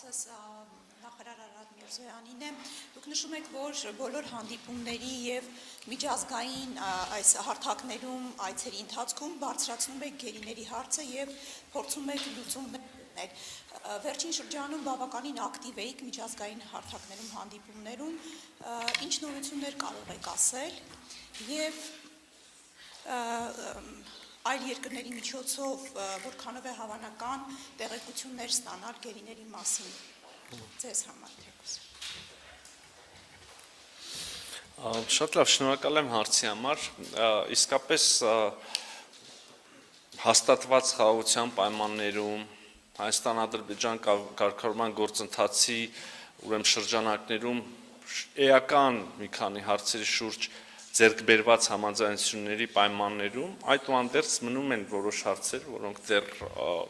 հարցս նախարար Արադ Միրզոյանին է։ Դուք նշում եք, որ բոլոր հանդիպումների եւ միջազգային այս հարթակներում այցերի ընթացքում բարձրացնում եք գերիների հարցը եւ փորձում եք լուծումներ գտնել։ Վերջին շրջանում բավականին ակտիվ էիք միջազգային հարթակներում, հանդիպումներում, ինչ նորություններ կարող եք ասել եւ այլ երկրների միջոցով որքանով է հավանական տեղեկություններ ստանալ գերիների մասին ձեզ համար թեկուզ։ Շատ լավ, շնորհակալ եմ հարցի համար, իսկապես հաստատված խաղաղության պայմաններում Հայաստան-Ադրբեջան կարգավորման գործընթացի շրջանակներում էական մի քանի հարցերի շուրջ ձեռք բերված համաձայնությունների պայմաններում այդուհանդերձ մնում են որոշ հարցեր, որոնք դեռ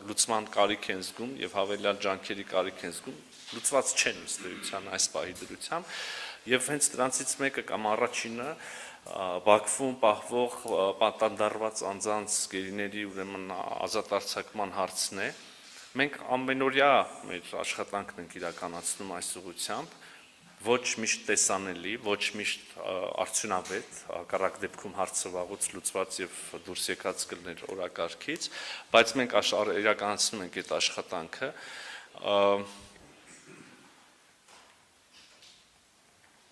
լուծման կարիք են զգում եւ հավելյալ ջանքերի կարիք են զգում, լուծված չեն ըստ էության այս պահի դրությամբ եւ հենց դրանցից մեկը կամ առաջինը Բաքվում պահվող պատանդարված անձանց գերիների ազատ արձակման հարցն է։ Մենք ամենօրյա մեր աշխատանքն ենք իրականացնում այս ուղղությամբ, ոչ միշտ տեսանելի, ոչ միշտ արդյունավետ, հակառակ դեպքում հարցը վաղուց լուծված եւ դուրս եկած կլներ օրակարգից, բայց մենք իրականացնում ենք այդ աշխատանքը։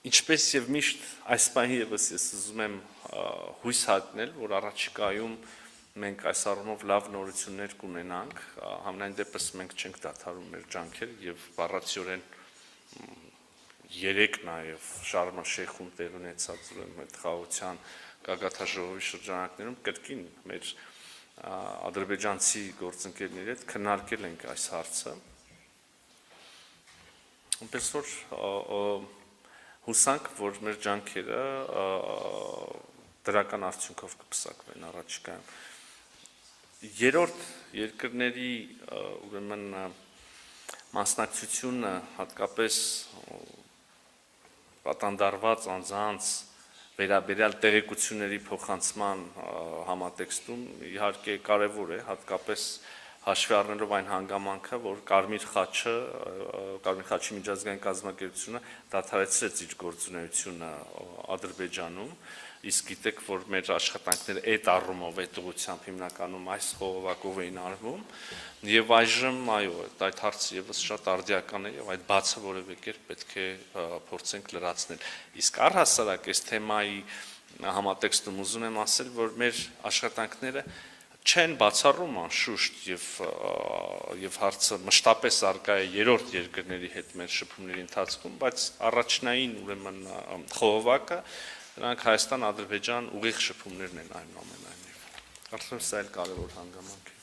Ինչպես եւ միշտ այս պահի եւս ես ուզում եմ հույս հատնել, որ առաջիկայում մենք այս առումով լավ նորություններ կունենանք, համենայն դեպս մենք չենք դադարում մեր ջանքերը եւ բառացիորեն երեք նաև Շարմ Շեյխում տեղ ունեցած այդ խաղաղության գագաթնաժողովի շրջանակներում կրկին մեր ադրբեջանցի գործընկերների հետ քննարկել ենք այս հարցը։ Այնպես որ հուսանք, որ մեր ջանքերը դրական արդյունքով կպսակվեն առաջիկայում։ Երրորդ երկրների մասնակցությունը հատկապես պատանդարված անձանց վերաբերյալ տեղեկությունների փոխանցման համատեքստում իհարկե կարևոր է, հատկապես հաշվի առնելով այն հանգամանքը, որ Կարմիր խաչի միջազգային կազմակերպությունը դադարեցրեց իր գործունեությունը Ադրբեջանում, իսկ գիտեք, որ մեր աշխատանքները այդ առումով, այդ ուղղությամբ հիմնականում այս խողովակով էին արվում, եւ այժմ այո, այդ հարցը եւս շատ արդիական է եւ այդ բացը որևէ կերպ պետք է փորձենք լրացնել։ Իսկ առհասարակ այս թեմայի համատեքստում ուզում եմ ասել, որ մեր աշխատանքները չեն բացառում անշուշտ եւ հարցը մշտապես արկա է երրորդ երկրների հետ մեր շփումների ընթացքում, բայց առաջնային խողովակը նրանք Հայաստան-Ադրբեջան ուղիղ շփումներն են այնուամենայնիվ։ Կարծում եմ սա էլ կարևոր հանգամանք է։